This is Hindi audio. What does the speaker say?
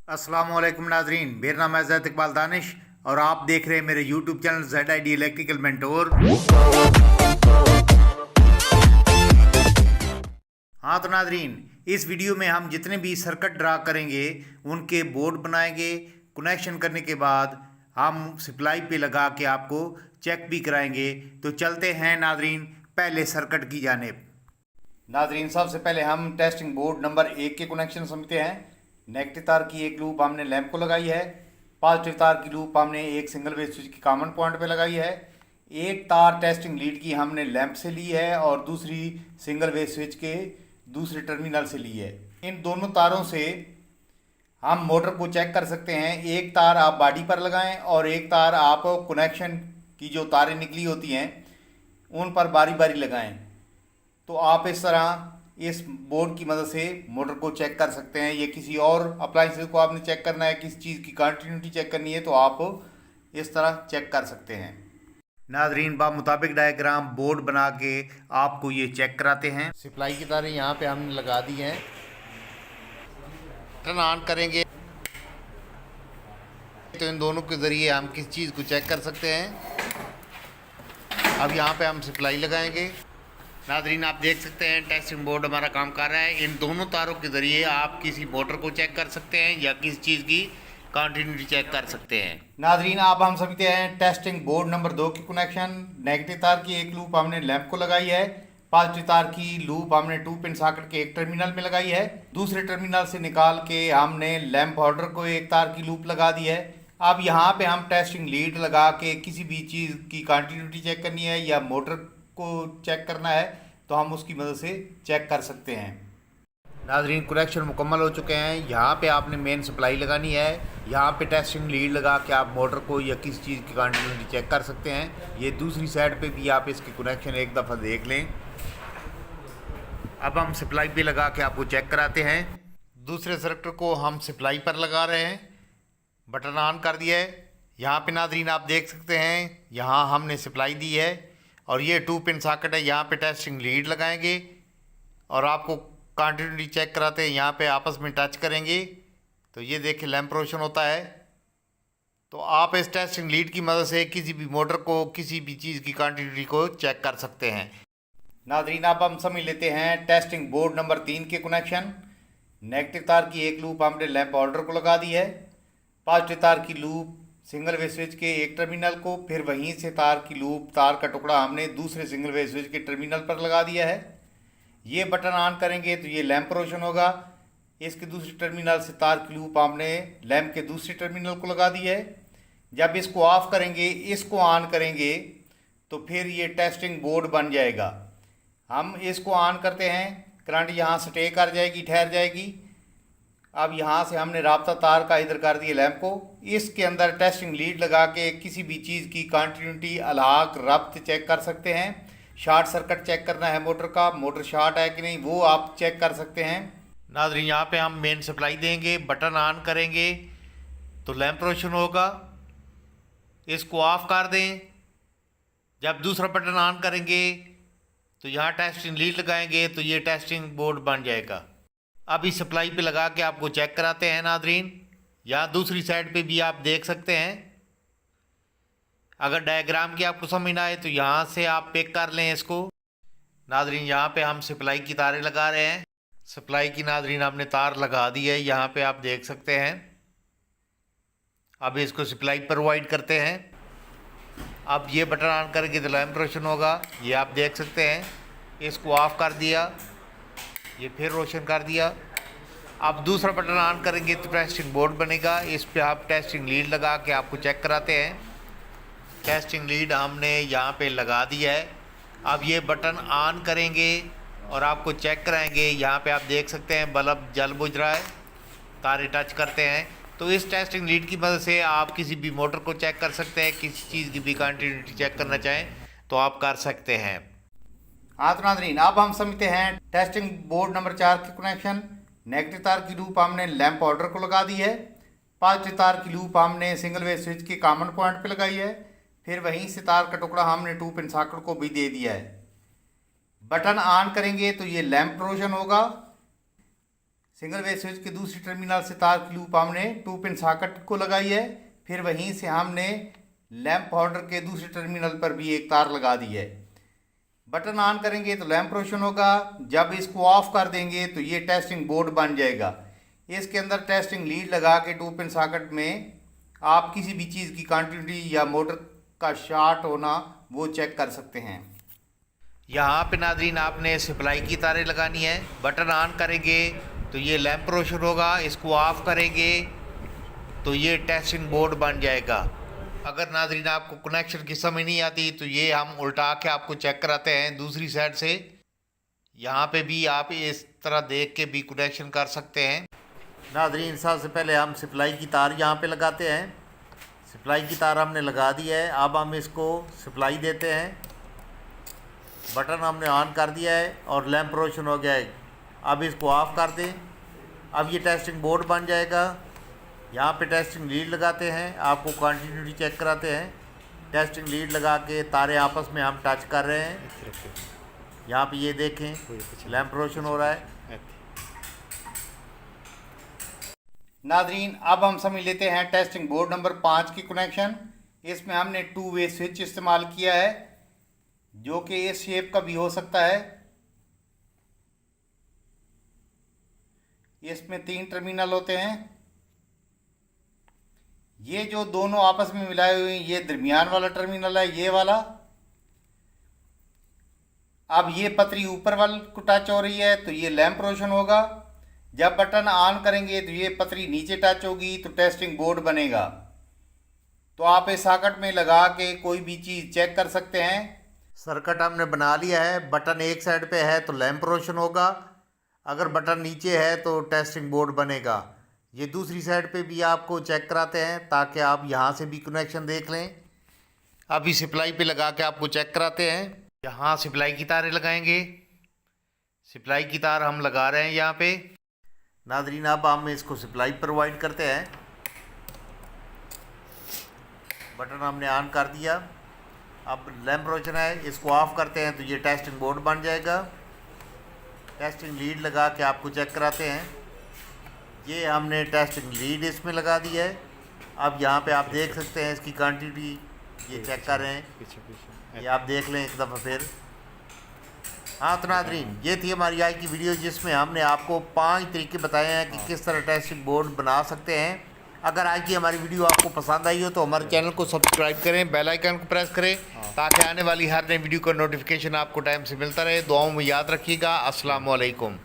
अस्सलामुअलैकुम नाजरीन, मेरा नाम है ज़ैद इकबाल दानिश और आप देख रहे हैं मेरे YouTube channel ZID electrical mentor. हाँ तो नाजरीन, इस वीडियो में हम जितने भी सर्किट ड्रा करेंगे उनके बोर्ड बनाएंगे। कनेक्शन करने के बाद हम सप्लाई पे लगा के आपको चेक भी कराएंगे। तो चलते हैं नाजरीन पहले सर्किट की जानिब। नाजरीन, सबसे पहले हम टेस्टिंग बोर्ड नंबर 1 के कनेक्शन समझते हैं। नेगेटिव तार की एक लूप हमने लैंप को लगाई है। पॉजिटिव तार की लूप हमने एक सिंगल वेव स्विच की कॉमन पॉइंट पे लगाई है। एक तार टेस्टिंग लीड की हमने लैंप से ली है और दूसरी सिंगल वेव स्विच के दूसरे टर्मिनल से ली है। इन दोनों तारों से हम मोटर को चेक कर सकते हैं। एक तार आप बॉडी पर लगाएं और एक तार आप कनेक्शन की जो तारें निकली होती हैं उन पर बारी बारी लगाएं। तो आप इस तरह इस बोर्ड की मदद से मोटर को चेक कर सकते हैं। ये किसी और अप्लाइंसेस को आपने चेक करना है, किसी चीज़ की कंटिन्यूटी चेक करनी है तो आप इस तरह चेक कर सकते हैं। नाजरीन, बा मुताबिक डायग्राम बोर्ड बना के आपको ये चेक कराते हैं। सप्लाई की तारें यहाँ पे हमने लगा दी हैं। टर्न ऑन करेंगे तो इन दोनों के ज़रिए हम किस चीज़ को चेक कर सकते हैं। अब यहाँ पे हम सप्लाई लगाएंगे। नाजरीन, आप देख सकते हैं टेस्टिंग बोर्ड हमारा काम कर रहा है। इन दोनों तारों के ज़रिए आप किसी मोटर को चेक कर सकते हैं या किसी चीज़ की कंटिन्यूटी चेक कर सकते हैं। नाजरीन, आप हम समझते हैं टेस्टिंग बोर्ड नंबर 2 की कनेक्शन। नेगेटिव तार की एक लूप हमने लैंप को लगाई है। पॉजिटिव तार की लूप हमने 2 पिन सॉकेट के एक टर्मिनल में लगाई है। दूसरे टर्मिनल से निकाल के हमने लैंप होल्डर को एक तार की लूप लगा दी है। अब यहाँ पे हम टेस्टिंग लीड लगा के किसी भी चीज़ की कंटिन्यूटी चेक करनी है या मोटर को चेक करना है तो हम उसकी मदद से चेक कर सकते हैं। नाजरीन, कनेक्शन मुकम्मल हो चुके हैं। यहाँ पे आपने मेन सप्लाई लगानी है। यहाँ पे टेस्टिंग लीड लगा के आप मोटर को या किसी चीज़ की कंटिन्यूटी चेक कर सकते हैं। ये दूसरी साइड पे भी आप इसके कनेक्शन एक दफ़ा देख लें। अब हम सप्लाई पे लगा के आपको चेक कराते हैं। दूसरे सर्किट को हम सप्लाई पर लगा रहे हैं। बटन ऑन कर दिया है। यहाँ पे नाजरीन आप देख सकते हैं, यहाँ हमने सप्लाई दी है और ये 2 पिन सॉकेट है। यहाँ पे टेस्टिंग लीड लगाएंगे और आपको कंटिन्यूटी चेक कराते हैं। यहाँ पे आपस में टच करेंगे तो ये देखिए लैंप रोशन होता है। तो आप इस टेस्टिंग लीड की मदद से किसी भी मोटर को किसी भी चीज़ की कंटिन्यूटी को चेक कर सकते हैं। नाजरीन, अब हम समझ लेते हैं टेस्टिंग बोर्ड नंबर 3 के कनेक्शन। नेगेटिव तार की एक लूप हमने लैंप होल्डर को लगा दी है। पॉजिटिव तार की लूप सिंगल वेव स्विच के एक टर्मिनल को, फिर वहीं से तार की लूप तार का टुकड़ा हमने दूसरे सिंगल वेव स्विच के टर्मिनल पर लगा दिया है। ये बटन ऑन करेंगे तो ये लैंप रोशन होगा। इसके दूसरे टर्मिनल से तार की लूप हमने लैंप के दूसरे टर्मिनल को लगा दी है। जब इसको ऑफ करेंगे, इसको ऑन करेंगे तो फिर ये टेस्टिंग बोर्ड बन जाएगा। हम इसको ऑन करते हैं, करंट यहाँ स्टे कर जाएगी, ठहर जाएगी। अब यहाँ से हमने राब्ता तार का इधर कर दिया लैंप को। इसके अंदर टेस्टिंग लीड लगा के किसी भी चीज़ की कंटिन्यूटी अलाक रब्त चेक कर सकते हैं। शॉर्ट सर्किट चेक करना है मोटर का, मोटर शॉर्ट है कि नहीं वो आप चेक कर सकते हैं। नाजरीन, यहाँ पे हम मेन सप्लाई देंगे, बटन ऑन करेंगे तो लैंप रोशन होगा। इसको ऑफ कर दें। जब दूसरा बटन ऑन करेंगे तो यहाँ टेस्टिंग लीड लगाएंगे तो ये टेस्टिंग बोर्ड बन जाएगा। अब इस सप्लाई पे लगा के आपको चेक कराते हैं। नाजरीन, यहाँ दूसरी साइड पे भी आप देख सकते हैं। अगर डायग्राम की आपको समझ ना आए तो यहाँ से आप पिक कर लें इसको। नाजरीन, यहाँ पे हम सप्लाई की तारें लगा रहे हैं। सप्लाई की नाजरीन हमने तार लगा दी है, यहाँ पे आप देख सकते हैं। अब इसको सप्लाई प्रोवाइड करते हैं। अब ये बटन ऑन करके तो लैंप रोशन होगा, ये आप देख सकते हैं। इसको ऑफ कर दिया, ये फिर रोशन कर दिया। अब दूसरा बटन ऑन करेंगे तो टेस्टिंग बोर्ड बनेगा। इस पे आप टेस्टिंग लीड लगा के आपको चेक कराते हैं। टेस्टिंग लीड हमने यहाँ पे लगा दिया है। अब ये बटन ऑन करेंगे और आपको चेक कराएंगे। यहाँ पे आप देख सकते हैं बल्ब जल बुझ रहा है, तारे टच करते हैं। तो इस टेस्टिंग लीड की मदद से आप किसी भी मोटर को चेक कर सकते हैं। किसी चीज़ की भी कंटिन्यूटी चेक करना चाहें तो आप कर सकते हैं। हाँ तो नाजरीन, अब हम समझते हैं टेस्टिंग बोर्ड नंबर 4 के कनेक्शन। नेगेटिव तार की लूप हमने लैंप होल्डर को लगा दी है। पॉजिटिव तार की लूप हमने सिंगल वेव स्विच के कॉमन पॉइंट पे लगाई है। फिर वहीं से तार का टुकड़ा हमने 2 पिन सॉकेट को भी दे दिया है। बटन ऑन करेंगे तो ये लैंप रोशन होगा। सिंगल वे स्विच के दूसरी टर्मिनल से तार की लूप हमने 2 पिन सॉकेट को लगाई है। फिर वहीं से हमने लैंप होल्डर के दूसरे टर्मिनल पर भी एक तार लगा दी है। बटन ऑन करेंगे तो लैंप रोशन होगा। जब इसको ऑफ कर देंगे तो ये टेस्टिंग बोर्ड बन जाएगा। इसके अंदर टेस्टिंग लीड लगा के 2 पिन सॉकेट में आप किसी भी चीज़ की कंटिन्यूटी या मोटर का शॉर्ट होना वो चेक कर सकते हैं। यहाँ पे नाज़रीन आपने सप्लाई की तारें लगानी है। बटन ऑन करेंगे तो ये लैंप रोशन होगा। इसको ऑफ करेंगे तो ये टेस्टिंग बोर्ड बन जाएगा। अगर नाज़रीन आपको कनेक्शन की समझ नहीं आती तो ये हम उल्टा के आपको चेक कराते हैं दूसरी साइड से। यहाँ पे भी आप इस तरह देख के भी कनेक्शन कर सकते हैं। नाज़रीन सबसे पहले हम सप्लाई की तार यहाँ पे लगाते हैं। सप्लाई की तार हमने लगा दी है। अब हम इसको सप्लाई देते हैं। बटन हमने ऑन कर दिया है और लैंप रोशन हो गया है। अब इसको ऑफ़ कर दें। अब ये टेस्टिंग बोर्ड बन जाएगा। यहाँ पे टेस्टिंग लीड लगाते हैं, आपको कंटिन्यूटी चेक कराते हैं। टेस्टिंग लीड लगा के तारे आपस में हम टच कर रहे हैं। यहाँ पे ये देखें लैंप रोशन हो रहा है। नाज़रीन अब हम समझ लेते हैं टेस्टिंग बोर्ड नंबर 5 की कनेक्शन। इसमें हमने 2 वे स्विच इस्तेमाल किया है जो कि इस शेप का भी हो सकता है। इसमें 3 टर्मिनल होते हैं। ये जो दोनों आपस में मिलाए हुए हैं ये दरमियान वाला टर्मिनल है, ये वाला। अब ये पतरी ऊपर वाले को टच हो रही है तो ये लैंप रोशन होगा। जब बटन ऑन करेंगे तो ये पतरी नीचे टच होगी तो टेस्टिंग बोर्ड बनेगा। तो आप इस सॉकेट में लगा के कोई भी चीज़ चेक कर सकते हैं। सर्किट हमने बना लिया है। बटन एक साइड पे है तो लैंप रोशन होगा, अगर बटन नीचे है तो टेस्टिंग बोर्ड बनेगा। ये दूसरी साइड पे भी आपको चेक कराते हैं ताकि आप यहाँ से भी कनेक्शन देख लें। अभी सप्लाई पे लगा के आपको चेक कराते हैं। यहाँ सप्लाई की तारें लगाएंगे। सप्लाई की तार हम लगा रहे हैं यहाँ पे। नाज़रीन अब हम इसको सप्लाई प्रोवाइड करते हैं। बटन हमने ऑन कर दिया। अब लैंप रोशन है, इसको ऑफ़ करते हैं तो ये टेस्टिंग बोर्ड बन जाएगा। टेस्टिंग लीड लगा के आपको चेक कराते हैं। ये हमने टेस्टिंग लीड इसमें लगा दी है। अब यहाँ पे आप देख सकते हैं इसकी क्वांटिटी ये चेक कर रहे हैं। ये आप देख लें एक दफ़ा फिर। हाँ तो नाज़रीन ये थी हमारी आज की वीडियो जिसमें हमने आपको 5 तरीके बताए हैं कि किस तरह टेस्टिंग बोर्ड बना सकते हैं। अगर आज की हमारी वीडियो आपको पसंद आई हो तो हमारे चैनल को सब्सक्राइब करें, बेल आइकन को प्रेस करें ताकि आने वाली हर नई वीडियो का नोटिफिकेशन आपको टाइम से मिलता रहे। दुआओं में याद रखिएगा। अस्सलाम वालेकुम।